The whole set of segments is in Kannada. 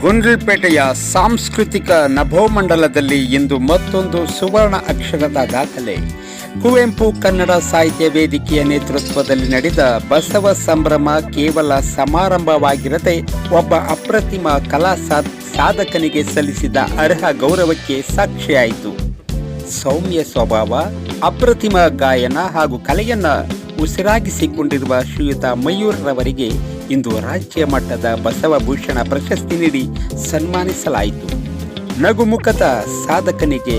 ಗುಂಡ್ಲುಪೇಟೆಯ ಸಾಂಸ್ಕೃತಿಕ ನಭೋಮಂಡಲದಲ್ಲಿ ಇಂದು ಮತ್ತೊಂದು ಸುವರ್ಣ ಅಕ್ಷರದ ದಾಖಲೆ. ಕುವೆಂಪು ಕನ್ನಡ ಸಾಹಿತ್ಯ ವೇದಿಕೆಯ ನೇತೃತ್ವದಲ್ಲಿ ನಡೆದ ಬಸವ ಸಂಭ್ರಮ ಕೇವಲ ಸಮಾರಂಭವಾಗಿರದೆ ಒಬ್ಬ ಅಪ್ರತಿಮ ಕಲಾ ಸಾಧಕನಿಗೆ ಸಲ್ಲಿಸಿದ ಅರ್ಹ ಗೌರವಕ್ಕೆ ಸಾಕ್ಷಿಯಾಯಿತು. ಸೌಮ್ಯ ಸ್ವಭಾವ, ಅಪ್ರತಿಮ ಗಾಯನ ಹಾಗೂ ಕಲೆಯನ್ನ ಉಸಿರಾಗಿಸಿಕೊಂಡಿರುವ ಶ್ರೀಯುತ ಮಯೂರ್ ರವರಿಗೆ ಇಂದು ರಾಜ್ಯ ಮಟ್ಟದ ಬಸವಭೂಷಣ ಪ್ರಶಸ್ತಿ ನೀಡಿ ಸನ್ಮಾನಿಸಲಾಯಿತು. ನಗುಮುಖದ ಸಾಧಕನಿಗೆ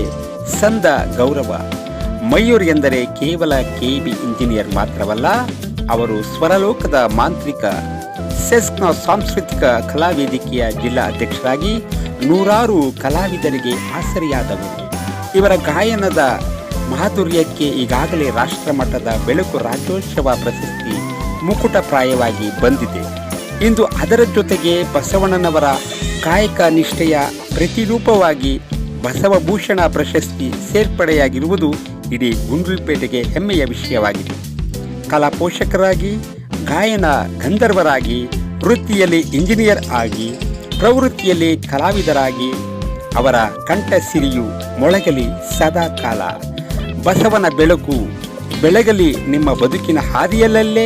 ಸಂದ ಗೌರವ. ಮಯೂರ್ ಎಂದರೆ ಕೇವಲ ಕೆಬಿ ಇಂಜಿನಿಯರ್ ಮಾತ್ರವಲ್ಲ, ಅವರು ಸ್ವರಲೋಕದ ಮಾಂತ್ರಿಕ. ಸೆಸ್ಕ್ನ ಸಾಂಸ್ಕೃತಿಕ ಕಲಾವೇದಿಕೆಯ ಜಿಲ್ಲಾ ಅಧ್ಯಕ್ಷರಾಗಿ ನೂರಾರು ಕಲಾವಿದರಿಗೆ ಆಸರೆಯಾದವರು. ಇವರ ಗಾಯನದ ಮಾಧುರ್ಯಕ್ಕೆ ಈಗಾಗಲೇ ರಾಷ್ಟ್ರಮಟ್ಟದ ಬೆಳಕು ರಾಜ್ಯೋತ್ಸವ ಪ್ರಶಸ್ತಿ ಮುಕುಟಪ್ರಾಯವಾಗಿ ಬಂದಿದೆ. ಇಂದು ಅದರ ಜೊತೆಗೆ ಬಸವಣ್ಣನವರ ಕಾಯಕ ನಿಷ್ಠೆಯ ಪ್ರತಿರೂಪವಾಗಿ ಬಸವಭೂಷಣ ಪ್ರಶಸ್ತಿ ಸೇರ್ಪಡೆಯಾಗಿರುವುದು ಇಡೀ ಗುಂಡ್ಲುಪೇಟೆಗೆ ಹೆಮ್ಮೆಯ ವಿಷಯವಾಗಿದೆ. ಕಲಾ ಪೋಷಕರಾಗಿ, ಗಾಯನ ಗಂಧರ್ವರಾಗಿ, ವೃತ್ತಿಯಲ್ಲಿ ಇಂಜಿನಿಯರ್ ಆಗಿ, ಪ್ರವೃತ್ತಿಯಲ್ಲಿ ಕಲಾವಿದರಾಗಿ ಅವರ ಕಂಠಸಿರಿಯು ಮೊಳಗಲಿ ಸದಾ ಕಾಲ. ಬಸವನ ಬೆಳಕು ಬೆಳಗಲಿ ನಿಮ್ಮ ಬದುಕಿನ ಹಾದಿಯಲ್ಲೇ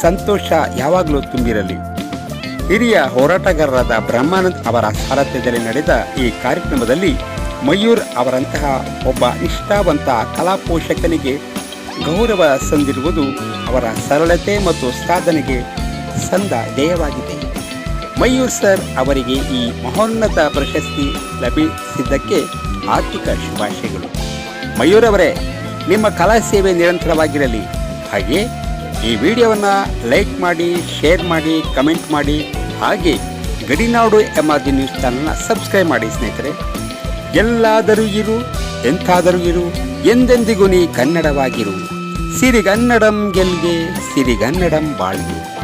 ಸಂತೋಷ ಯಾವಾಗಲೂ ತುಂಬಿರಲಿ. ಹಿರಿಯ ಹೋರಾಟಗಾರರಾದ ಬ್ರಹ್ಮಾನಂದ್ ಅವರ ಸಾರಥ್ಯದಲ್ಲಿ ನಡೆದ ಈ ಕಾರ್ಯಕ್ರಮದಲ್ಲಿ ಮಯೂರ್ ಅವರಂತಹ ಒಬ್ಬ ನಿಷ್ಠಾವಂತ ಕಲಾ ಪೋಷಕನಿಗೆ ಗೌರವ ಸಂದಿರುವುದು ಅವರ ಸರಳತೆ ಮತ್ತು ಸಾಧನೆಗೆ ಸಂದ ಜಯವಾಗಿದೆ. ಮಯೂರ್ ಸರ್ ಅವರಿಗೆ ಈ ಮಹೋನ್ನತ ಪ್ರಶಸ್ತಿ ಲಭಿಸಿದ್ದಕ್ಕೆ ಆರ್ಥಿಕ ಶುಭಾಶಯಗಳು. ಮಯೂರ್ ಅವರೇ, ನಿಮ್ಮ ಕಲಾ ಸೇವೆ ನಿರಂತರವಾಗಿರಲಿ. ಹಾಗೆ ಈ ವಿಡಿಯೋವನ್ನು ಲೈಕ್ ಮಾಡಿ, ಶೇರ್ ಮಾಡಿ, ಕಮೆಂಟ್ ಮಾಡಿ. ಹಾಗೆ ಗಡಿನಾಡು MRG ನ್ಯೂಸ್ ಚಾನಲ್ನ ಸಬ್ಸ್ಕ್ರೈಬ್ ಮಾಡಿ ಸ್ನೇಹಿತರೆ. ಎಲ್ಲಾದರೂ ಇರು, ಎಂಥಾದರೂ ಇರು, ಎಂದೆಂದಿಗೂ ನೀ ಕನ್ನಡವಾಗಿರು. ಸಿರಿಗನ್ನಡಂ ಗೆಲ್ಗೆ, ಸಿರಿಗನ್ನಡಂ ಬಾಳ್ಗೆ.